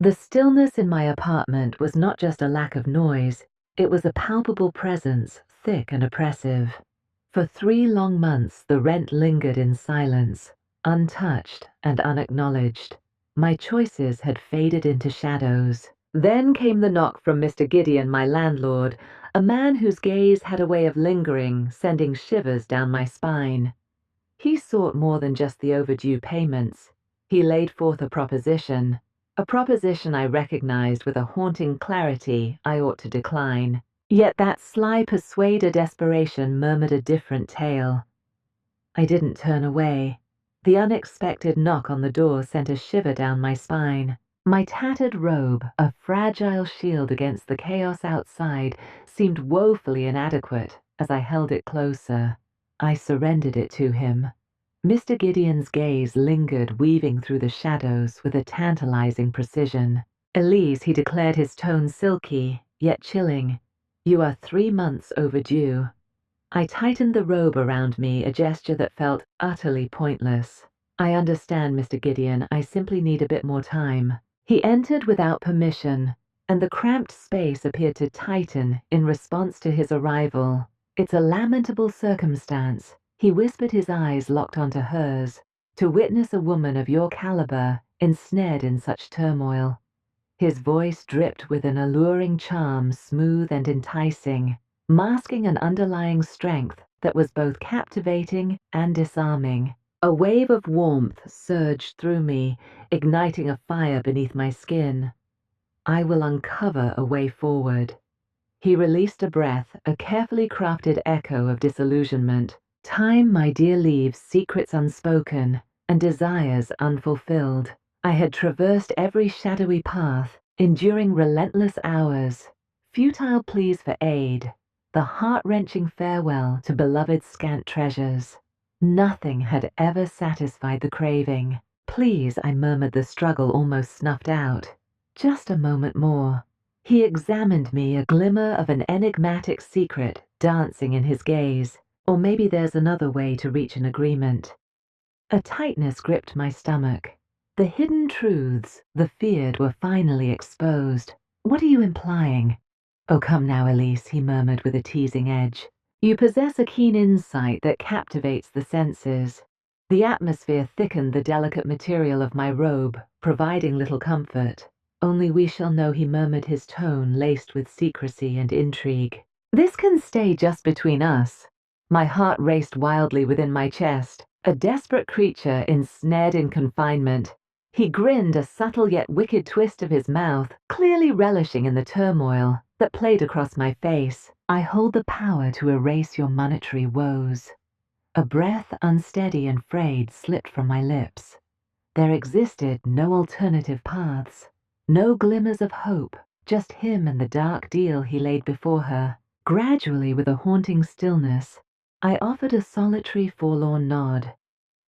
The stillness in my apartment was not just a lack of noise, it was a palpable presence, thick and oppressive. For 3 long months the rent lingered in silence, untouched and unacknowledged. My choices had faded into shadows. Then came the knock from Mr. Gideon, my landlord, a man whose gaze had a way of lingering, sending shivers down my spine. He sought more than just the overdue payments. He laid forth a proposition I recognized with a haunting clarity I ought to decline. Yet that sly persuader desperation murmured a different tale. I didn't turn away. The unexpected knock on the door sent a shiver down my spine. My tattered robe, a fragile shield against the chaos outside, seemed woefully inadequate as I held it closer. I surrendered it to him. Mr. Gideon's gaze lingered, weaving through the shadows with a tantalizing precision. "Elise," he declared, his tone silky, yet chilling, "you are 3 months overdue." I tightened the robe around me, a gesture that felt utterly pointless. "I understand, Mr. Gideon. I simply need a bit more time." He entered without permission, and the cramped space appeared to tighten in response to his arrival. "It's a lamentable circumstance," he whispered, his eyes locked onto hers, "to witness a woman of your caliber ensnared in such turmoil." His voice dripped with an alluring charm, smooth and enticing, masking an underlying strength that was both captivating and disarming. A wave of warmth surged through me, igniting a fire beneath my skin. "I will uncover a way forward." He released a breath, a carefully crafted echo of disillusionment. "Time, my dear, leaves secrets unspoken and desires unfulfilled." I had traversed every shadowy path, enduring relentless hours, futile pleas for aid, the heart-wrenching farewell to beloved scant treasures. Nothing had ever satisfied the craving. "Please," I murmured, the struggle almost snuffed out. "Just a moment more." He examined me, a glimmer of an enigmatic secret dancing in his gaze. Or maybe there's another way to reach an agreement. A tightness gripped my stomach. The hidden truths, the feared, were finally exposed. "What are you implying?" "Oh, come now, Elise," he murmured with a teasing edge. "You possess a keen insight that captivates the senses." The atmosphere thickened the delicate material of my robe, providing little comfort. "Only we shall know," he murmured, his tone laced with secrecy and intrigue. "This can stay just between us." My heart raced wildly within my chest, a desperate creature ensnared in confinement. He grinned, a subtle yet wicked twist of his mouth, clearly relishing in the turmoil that played across my face. "I hold the power to erase your monetary woes." A breath, unsteady and frayed, slipped from my lips. There existed no alternative paths, no glimmers of hope, just him and the dark deal he laid before her. Gradually, with a haunting stillness, I offered a solitary, forlorn nod.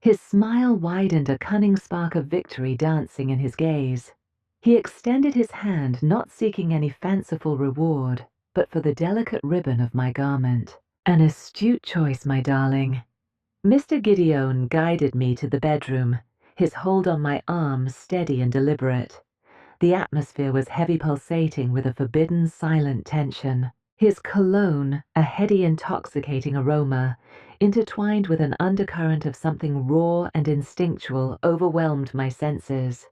His smile widened, a cunning spark of victory dancing in his gaze. He extended his hand, not seeking any fanciful reward, but for the delicate ribbon of my garment. "An astute choice, my darling." Mr. Gideon guided me to the bedroom, his hold on my arm steady and deliberate. The atmosphere was heavy, pulsating with a forbidden, silent tension. His cologne, a heady, intoxicating aroma, intertwined with an undercurrent of something raw and instinctual, overwhelmed my senses.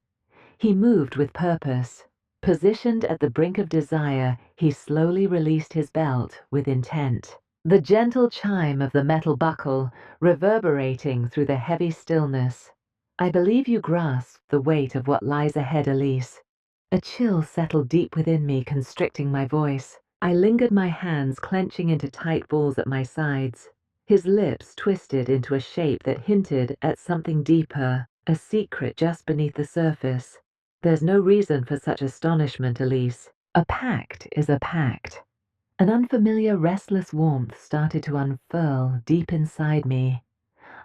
He moved with purpose. Positioned at the brink of desire, he slowly released his belt with intent. The gentle chime of the metal buckle reverberating through the heavy stillness. "I believe you grasp the weight of what lies ahead, Elise." A chill settled deep within me, constricting my voice. I lingered, my hands clenching into tight balls at my sides. His lips twisted into a shape that hinted at something deeper, a secret just beneath the surface. "There's no reason for such astonishment, Elise. A pact is a pact." An unfamiliar, restless warmth started to unfurl deep inside me.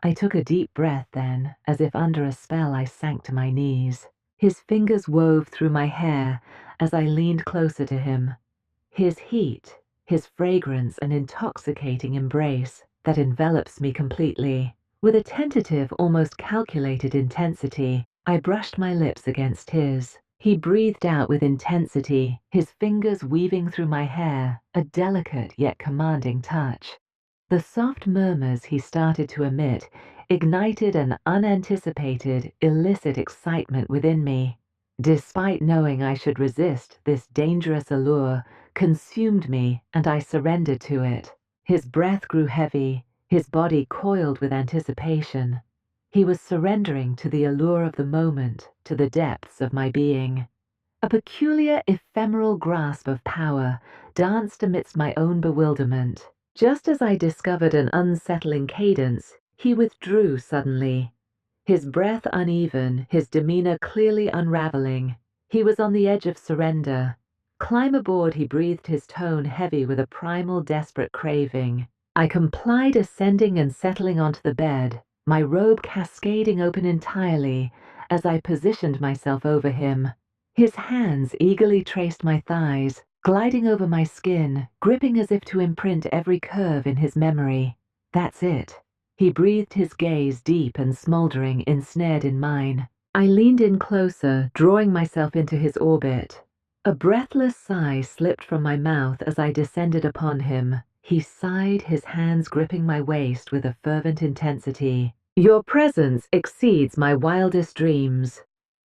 I took a deep breath then, as if under a spell I sank to my knees. His fingers wove through my hair as I leaned closer to him. His heat, his fragrance, an intoxicating embrace that envelops me completely. With a tentative, almost calculated intensity, I brushed my lips against his. He breathed out with intensity, his fingers weaving through my hair, a delicate yet commanding touch. The soft murmurs he started to emit ignited an unanticipated, illicit excitement within me. Despite knowing I should resist, this dangerous allure consumed me, and I surrendered to it. His breath grew heavy, his body coiled with anticipation. He was surrendering to the allure of the moment, to the depths of my being. A peculiar, ephemeral grasp of power danced amidst my own bewilderment. Just as I discovered an unsettling cadence, he withdrew suddenly. His breath uneven, his demeanor clearly unraveling. He was on the edge of surrender. Climb aboard, he breathed, his tone heavy with a primal, desperate craving. I complied, ascending and settling onto the bed, my robe cascading open entirely as I positioned myself over him. His hands eagerly traced my thighs, gliding over my skin, gripping as if to imprint every curve in his memory. That's it. He breathed, his gaze deep and smoldering, ensnared in mine. I leaned in closer, drawing myself into his orbit. A breathless sigh slipped from my mouth as I descended upon him. He sighed, his hands gripping my waist with a fervent intensity. Your presence exceeds my wildest dreams.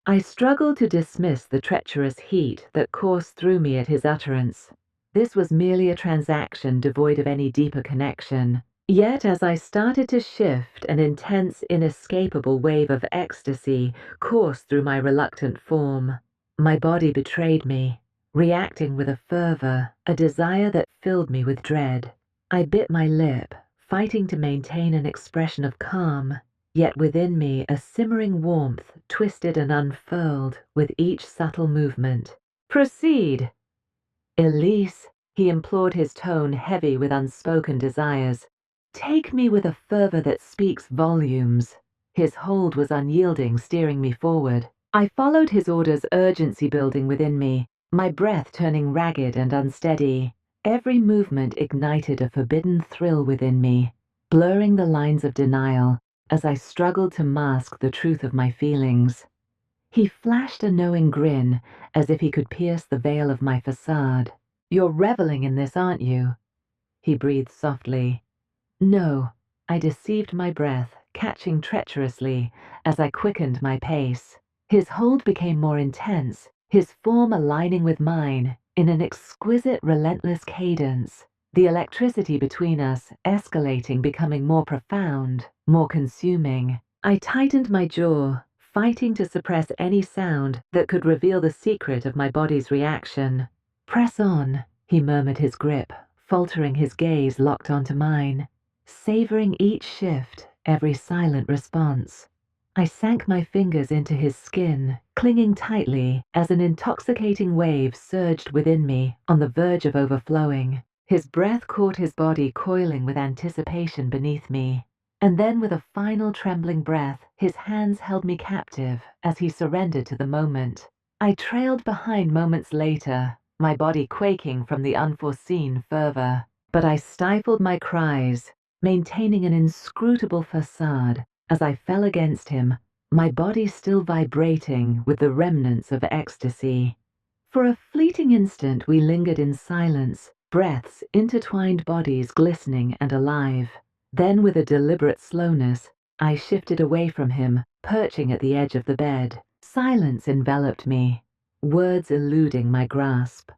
I struggled to dismiss the treacherous heat that coursed through me at his utterance. This was merely a transaction devoid of any deeper connection. Yet as I started to shift, an intense, inescapable wave of ecstasy coursed through my reluctant form. My body betrayed me, reacting with a fervor, a desire that filled me with dread. I bit my lip, fighting to maintain an expression of calm, yet within me a simmering warmth twisted and unfurled with each subtle movement. Proceed! Elise, he implored, his tone heavy with unspoken desires. Take me with a fervor that speaks volumes. His hold was unyielding, steering me forward. I followed his orders, urgency building within me, my breath turning ragged and unsteady. Every movement ignited a forbidden thrill within me, blurring the lines of denial as I struggled to mask the truth of my feelings. He flashed a knowing grin, as if he could pierce the veil of my facade. You're reveling in this, aren't you? He breathed softly. No, I deceived my breath, catching treacherously as I quickened my pace. His hold became more intense, his form aligning with mine in an exquisite, relentless cadence. The electricity between us escalating, becoming more profound, more consuming. I tightened my jaw, fighting to suppress any sound that could reveal the secret of my body's reaction. Press on, he murmured, his grip, faltering, his gaze locked onto mine. Savoring each shift, every silent response. I sank my fingers into his skin, clinging tightly as an intoxicating wave surged within me, on the verge of overflowing. His breath caught his body coiling with anticipation beneath me. And then with a final trembling breath, his hands held me captive as he surrendered to the moment. I trailed behind moments later, my body quaking from the unforeseen fervor. But I stifled my cries, maintaining an inscrutable facade as I fell against him, my body still vibrating with the remnants of ecstasy. For a fleeting instant we lingered in silence, breaths, intertwined bodies glistening and alive. Then with a deliberate slowness, I shifted away from him, perching at the edge of the bed. Silence enveloped me, words eluding my grasp.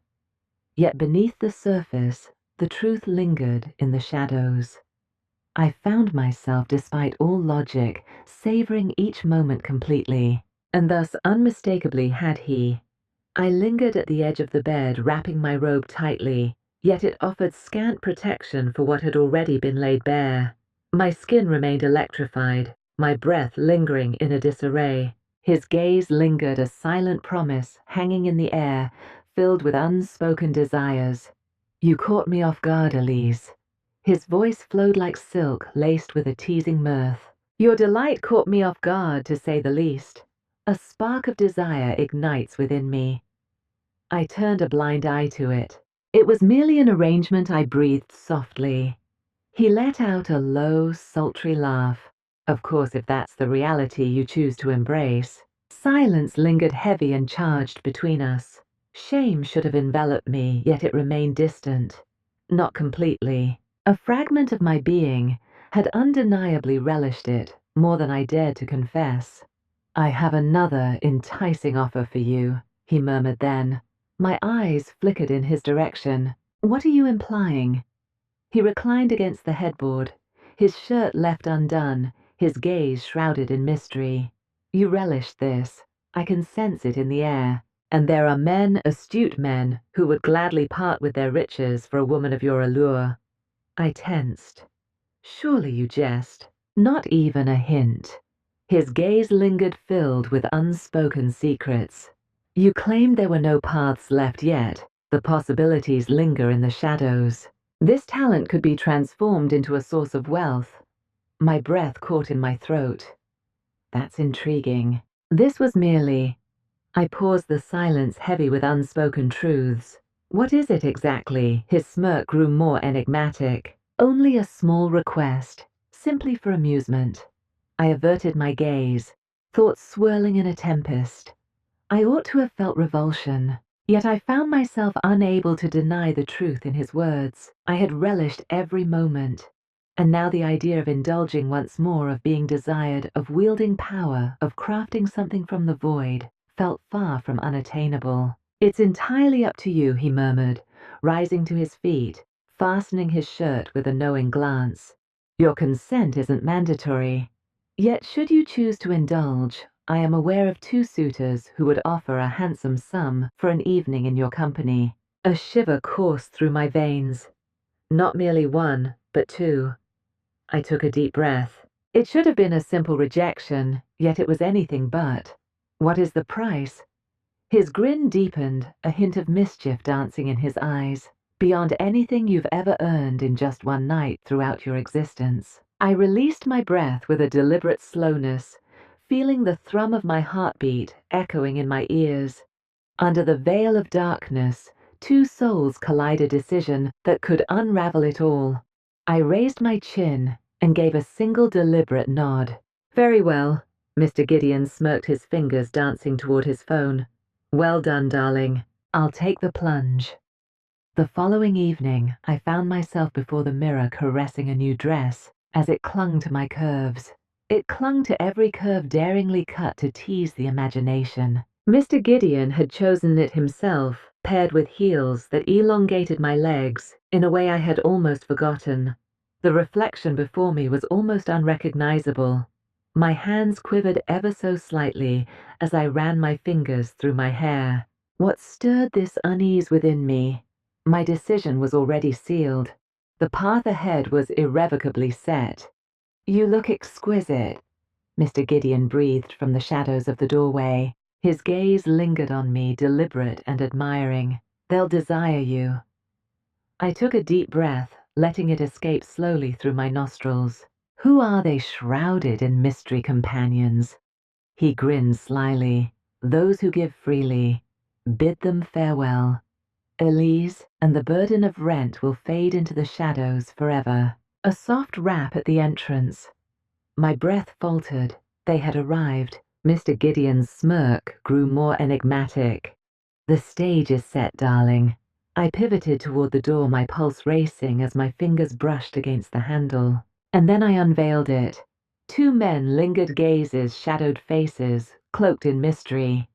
Yet beneath the surface, the truth lingered in the shadows. I found myself, despite all logic, savoring each moment completely, and thus unmistakably had he. I lingered at the edge of the bed, wrapping my robe tightly, yet it offered scant protection for what had already been laid bare. My skin remained electrified, my breath lingering in a disarray. His gaze lingered, a silent promise hanging in the air, filled with unspoken desires. You caught me off guard, Elise. His voice flowed like silk, laced with a teasing mirth. Your delight caught me off guard, to say the least. A spark of desire ignites within me. I turned a blind eye to it. It was merely an arrangement. I breathed softly. He let out a low, sultry laugh. Of course, if that's the reality you choose to embrace. Silence lingered heavy and charged between us. Shame should have enveloped me, yet it remained distant. Not completely. A fragment of my being had undeniably relished it more than I dared to confess. "I have another enticing offer for you," he murmured then. My eyes flickered in his direction. "What are you implying?" He reclined against the headboard, his shirt left undone, his gaze shrouded in mystery. "You relish this. I can sense it in the air. And there are men, astute men, who would gladly part with their riches for a woman of your allure." I tensed. "Surely you jest." Not even a hint. His gaze lingered filled with unspoken secrets. "You claimed there were no paths left yet. The possibilities linger in the shadows. This talent could be transformed into a source of wealth." My breath caught in my throat. "That's intriguing." This was merely... I paused, the silence heavy with unspoken truths. "What is it exactly?" His smirk grew more enigmatic. "Only a small request, simply for amusement." I averted my gaze, thoughts swirling in a tempest. I ought to have felt revulsion, yet I found myself unable to deny the truth in his words. I had relished every moment, and now the idea of indulging once more, of being desired, of wielding power, of crafting something from the void, felt far from unattainable. "It's entirely up to you," he murmured, rising to his feet, fastening his shirt with a knowing glance. "Your consent isn't mandatory. Yet should you choose to indulge, I am aware of 2 suitors who would offer a handsome sum for an evening in your company." A shiver coursed through my veins. Not merely 1, but 2. I took a deep breath. It should have been a simple rejection, yet it was anything but. "What is the price?" His grin deepened, a hint of mischief dancing in his eyes. "Beyond anything you've ever earned in just one night throughout your existence." I released my breath with a deliberate slowness, feeling the thrum of my heartbeat echoing in my ears. Under the veil of darkness, 2 souls collide, a decision that could unravel it all. I raised my chin and gave a single deliberate nod. "Very well." Mr. Gideon smirked, his fingers dancing toward his phone. "Well done, darling. I'll take the plunge." The following evening, I found myself before the mirror caressing a new dress as it clung to my curves. It clung to every curve daringly cut to tease the imagination. Mr. Gideon had chosen it himself, paired with heels that elongated my legs in a way I had almost forgotten. The reflection before me was almost unrecognizable. My hands quivered ever so slightly as I ran my fingers through my hair. What stirred this unease within me? My decision was already sealed. The path ahead was irrevocably set. "You look exquisite," Mr. Gideon breathed from the shadows of the doorway. His gaze lingered on me, deliberate and admiring. "They'll desire you." I took a deep breath, letting it escape slowly through my nostrils. "Who are they shrouded in mystery, companions?" He grinned slyly. "Those who give freely. Bid them farewell. Elise and the burden of rent will fade into the shadows forever." A soft rap at the entrance. My breath faltered. They had arrived. Mr. Gideon's smirk grew more enigmatic. "The stage is set, darling." I pivoted toward the door, my pulse racing as my fingers brushed against the handle. And then I unveiled it. 2 men, lingered gazes, shadowed faces, cloaked in mystery.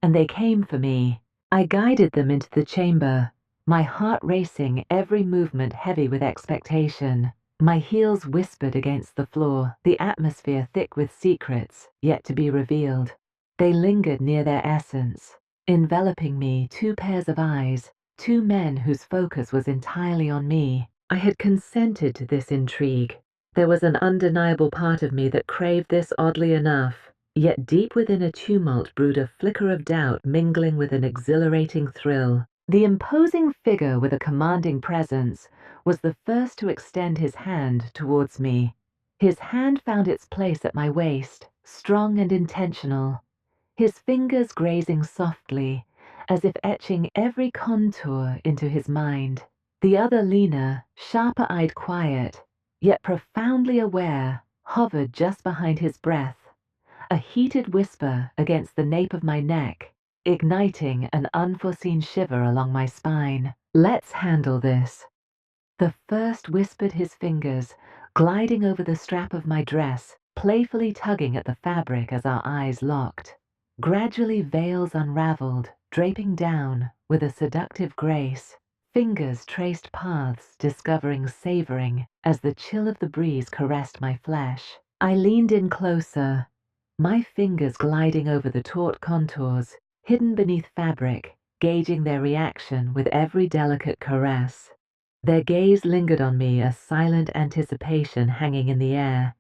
And they came for me. I guided them into the chamber, my heart racing, every movement heavy with expectation. My heels whispered against the floor, the atmosphere thick with secrets yet to be revealed. They lingered near their essence, enveloping me, 2 pairs of eyes, 2 men whose focus was entirely on me. I had consented to this intrigue. There was an undeniable part of me that craved this oddly enough. Yet deep within a tumult brewed a flicker of doubt mingling with an exhilarating thrill. The imposing figure with a commanding presence was the first to extend his hand towards me. His hand found its place at my waist, strong and intentional, his fingers grazing softly, as if etching every contour into his mind. The other, leaner, sharper-eyed, quiet, yet profoundly aware, hovered just behind his breath, a heated whisper against the nape of my neck, igniting an unforeseen shiver along my spine. "Let's handle this." The first whispered his fingers, gliding over the strap of my dress, playfully tugging at the fabric as our eyes locked. Gradually veils unraveled, draping down with a seductive grace. Fingers traced paths, discovering savoring as the chill of the breeze caressed my flesh. I leaned in closer, my fingers gliding over the taut contours, hidden beneath fabric, gauging their reaction with every delicate caress. Their gaze lingered on me, a silent anticipation hanging in the air.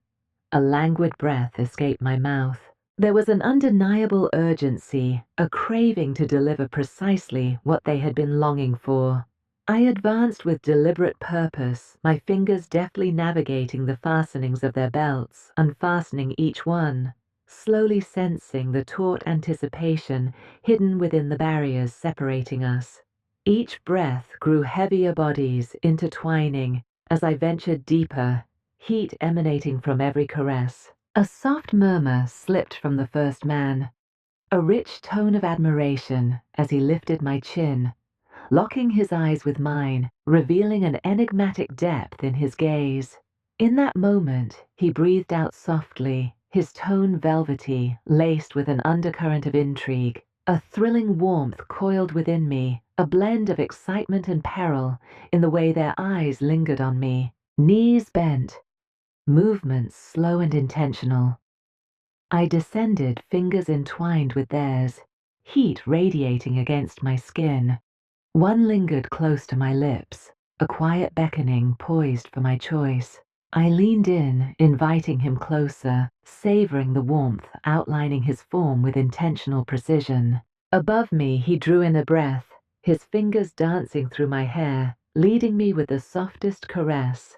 A languid breath escaped my mouth. There was an undeniable urgency, a craving to deliver precisely what they had been longing for. I advanced with deliberate purpose, my fingers deftly navigating the fastenings of their belts, unfastening each one, slowly sensing the taut anticipation hidden within the barriers separating us. Each breath grew heavier bodies, intertwining as I ventured deeper, heat emanating from every caress. A soft murmur slipped from the first man, a rich tone of admiration as he lifted my chin, locking his eyes with mine, revealing an enigmatic depth in his gaze. In that moment, he breathed out softly, his tone velvety, laced with an undercurrent of intrigue. A thrilling warmth coiled within me, a blend of excitement and peril in the way their eyes lingered on me. Knees bent, movements slow and intentional. I descended, fingers entwined with theirs, heat radiating against my skin. One lingered close to my lips, a quiet beckoning poised for my choice. I leaned in, inviting him closer, savoring the warmth, outlining his form with intentional precision. Above me, he drew in a breath, his fingers dancing through my hair, leading me with the softest caress.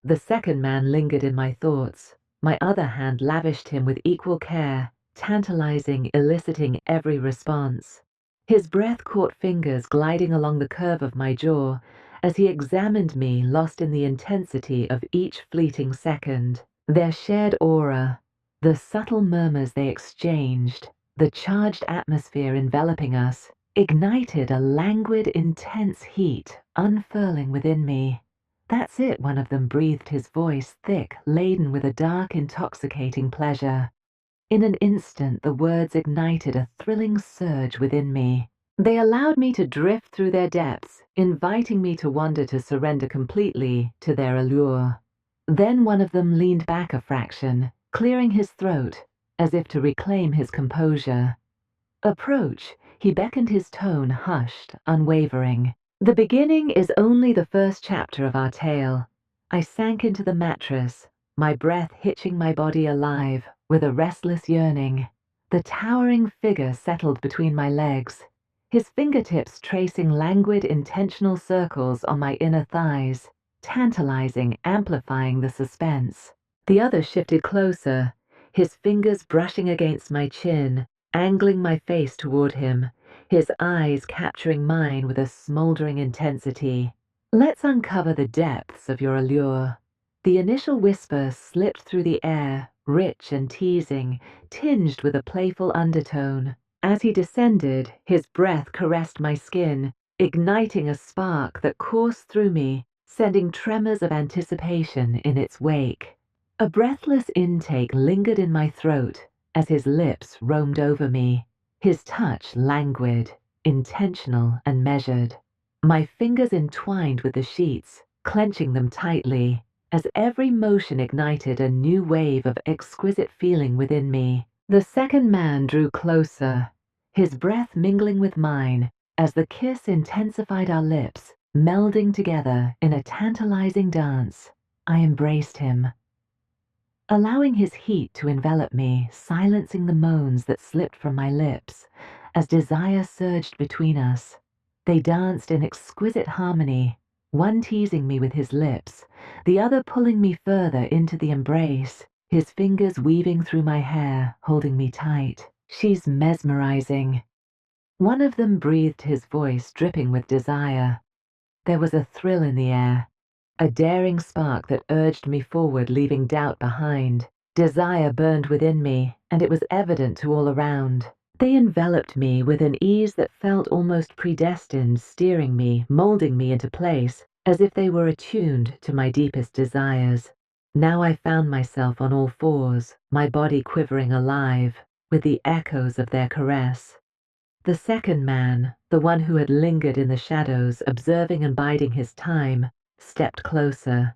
The second man lingered in my thoughts. My other hand lavished him with equal care, tantalizing, eliciting every response. His breath caught fingers gliding along the curve of my jaw as he examined me, lost in the intensity of each fleeting second. Their shared aura, the subtle murmurs they exchanged, the charged atmosphere enveloping us, ignited a languid, intense heat unfurling within me. "That's it," one of them breathed, his voice thick, laden with a dark, intoxicating pleasure. In an instant, the words ignited a thrilling surge within me. They allowed me to drift through their depths, inviting me to wander, to surrender completely to their allure. Then one of them leaned back a fraction, clearing his throat, as if to reclaim his composure. "Approach," he beckoned, his tone hushed, unwavering. "The beginning is only the first chapter of our tale." I sank into the mattress, my breath hitching my body alive with a restless yearning. The towering figure settled between my legs, his fingertips tracing languid, intentional circles on my inner thighs, tantalizing, amplifying the suspense. The other shifted closer, his fingers brushing against my chin, angling my face toward him, his eyes capturing mine with a smoldering intensity. "Let's uncover the depths of your allure." The initial whisper slipped through the air, rich and teasing, tinged with a playful undertone. As he descended, his breath caressed my skin, igniting a spark that coursed through me, sending tremors of anticipation in its wake. A breathless intake lingered in my throat as his lips roamed over me, his touch languid, intentional and measured. My fingers entwined with the sheets, clenching them tightly, as every motion ignited a new wave of exquisite feeling within me. The second man drew closer, his breath mingling with mine as the kiss intensified, our lips melding together in a tantalizing dance. I embraced him, allowing his heat to envelop me, silencing the moans that slipped from my lips as desire surged between us. They danced in exquisite harmony, one teasing me with his lips, the other pulling me further into the embrace, his fingers weaving through my hair, holding me tight. "She's mesmerizing." One of them breathed, his voice dripping with desire. There was a thrill in the air, a daring spark that urged me forward, leaving doubt behind. Desire burned within me, and it was evident to all around. They enveloped me with an ease that felt almost predestined, steering me, molding me into place, as if they were attuned to my deepest desires. Now I found myself on all fours, my body quivering alive, with the echoes of their caress. The second man, the one who had lingered in the shadows, observing and biding his time, stepped closer,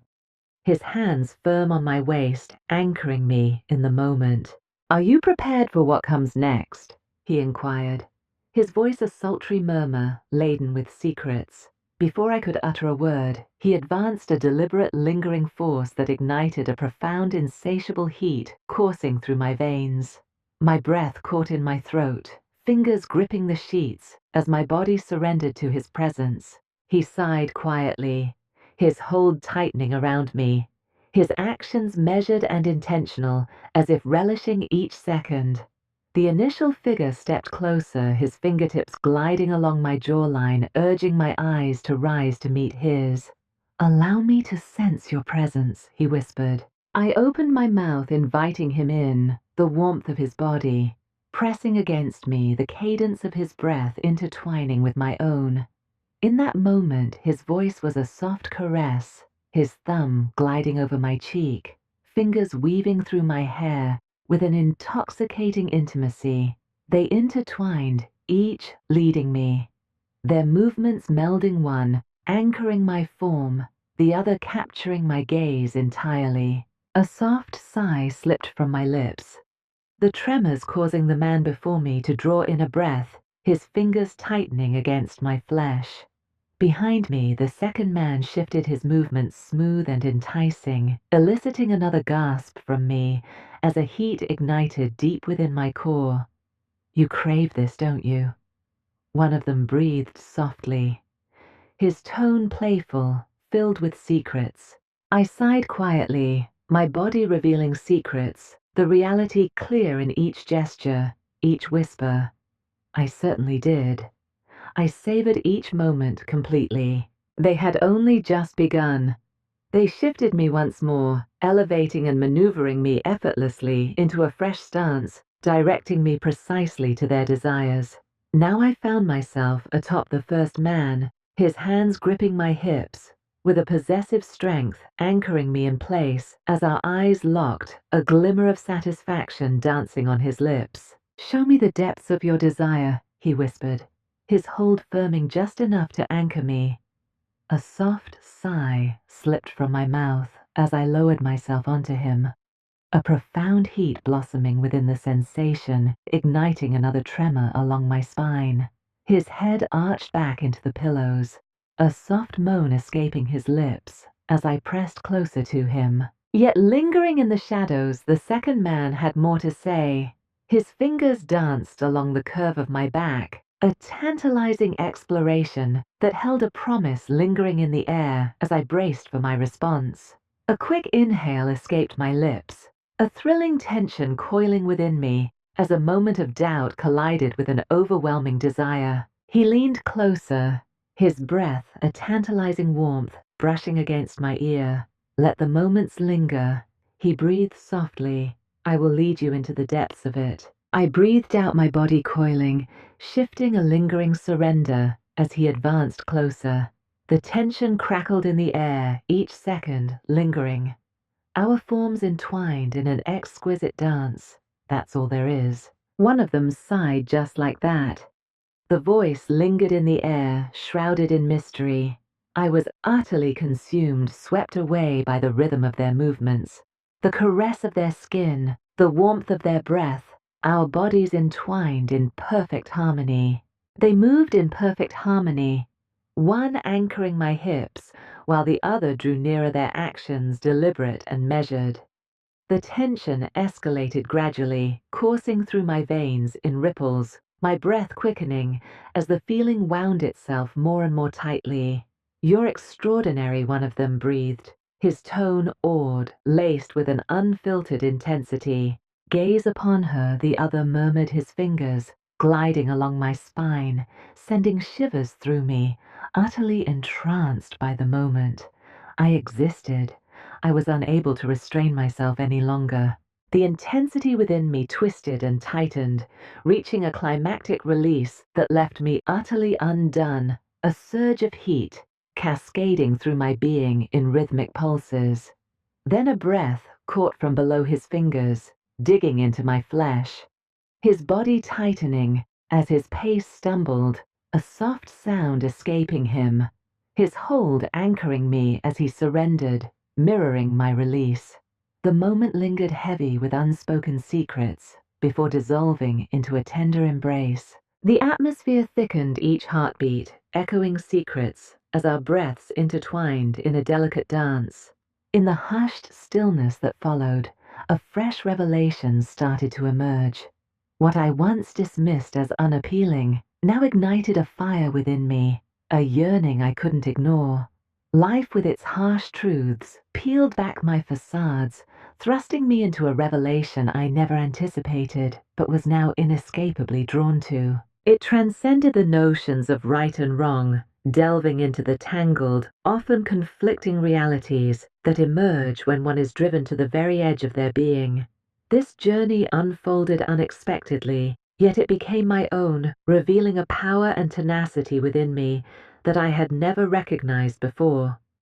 his hands firm on my waist, anchoring me in the moment. "Are you prepared for what comes next?" he inquired, his voice a sultry murmur laden with secrets. Before I could utter a word, he advanced a deliberate, lingering force that ignited a profound, insatiable heat coursing through my veins. My breath caught in my throat, fingers gripping the sheets as my body surrendered to his presence. He sighed quietly, his hold tightening around me, his actions measured and intentional, as if relishing each second. The initial figure stepped closer, his fingertips gliding along my jawline, urging my eyes to rise to meet his. "Allow me to sense your presence," he whispered. I opened my mouth, inviting him in, the warmth of his body pressing against me, the cadence of his breath intertwining with my own. In that moment, his voice was a soft caress, his thumb gliding over my cheek, fingers weaving through my hair with an intoxicating intimacy. They intertwined, each leading me, their movements melding one, anchoring my form, the other capturing my gaze entirely. A soft sigh slipped from my lips, the tremors causing the man before me to draw in a breath, his fingers tightening against my flesh. Behind me, the second man shifted his movements smooth and enticing, eliciting another gasp from me as a heat ignited deep within my core. "You crave this, don't you?" One of them breathed softly, his tone playful, filled with secrets. I sighed quietly, my body revealing secrets, the reality clear in each gesture, each whisper. I certainly did. I savored each moment completely. They had only just begun. They shifted me once more, elevating and maneuvering me effortlessly into a fresh stance, directing me precisely to their desires. Now I found myself atop the first man, his hands gripping my hips, with a possessive strength anchoring me in place as our eyes locked, a glimmer of satisfaction dancing on his lips. "Show me the depths of your desire," he whispered, his hold firming just enough to anchor me. A soft sigh slipped from my mouth as I lowered myself onto him, a profound heat blossoming within the sensation, igniting another tremor along my spine. His head arched back into the pillows, a soft moan escaping his lips as I pressed closer to him. Yet lingering in the shadows, the second man had more to say. His fingers danced along the curve of my back, a tantalizing exploration that held a promise lingering in the air as I braced for my response. A quick inhale escaped my lips, a thrilling tension coiling within me as a moment of doubt collided with an overwhelming desire. He leaned closer, his breath a tantalizing warmth brushing against my ear. "Let the moments linger," he breathed softly. "I will lead you into the depths of it." I breathed out, my body coiling, shifting a lingering surrender as he advanced closer. The tension crackled in the air, each second lingering. Our forms entwined in an exquisite dance. That's all there is. One of them sighed just like that. The voice lingered in the air, shrouded in mystery. I was utterly consumed, swept away by the rhythm of their movements, the caress of their skin, the warmth of their breath, our bodies entwined in perfect harmony. They moved in perfect harmony, one anchoring my hips, while the other drew nearer, their actions deliberate and measured. The tension escalated gradually, coursing through my veins in ripples, my breath quickening as the feeling wound itself more and more tightly. "You're extraordinary," one of them breathed, his tone awed, laced with an unfiltered intensity. "Gaze upon her," the other murmured, his fingers gliding along my spine, sending shivers through me, utterly entranced by the moment. I existed. I was unable to restrain myself any longer. The intensity within me twisted and tightened, reaching a climactic release that left me utterly undone, a surge of heat cascading through my being in rhythmic pulses. Then a breath caught from below his fingers, digging into my flesh. His body tightening as his pace stumbled, a soft sound escaping him, his hold anchoring me as he surrendered, mirroring my release. The moment lingered heavy with unspoken secrets before dissolving into a tender embrace. The atmosphere thickened each heartbeat, echoing secrets as our breaths intertwined in a delicate dance. In the hushed stillness that followed, a fresh revelation started to emerge. What I once dismissed as unappealing now ignited a fire within me, a yearning I couldn't ignore. Life with its harsh truths peeled back my facades, thrusting me into a revelation I never anticipated, but was now inescapably drawn to. It transcended the notions of right and wrong, delving into the tangled, often conflicting realities that emerge when one is driven to the very edge of their being. This journey unfolded unexpectedly, yet it became my own, revealing a power and tenacity within me that I had never recognized before.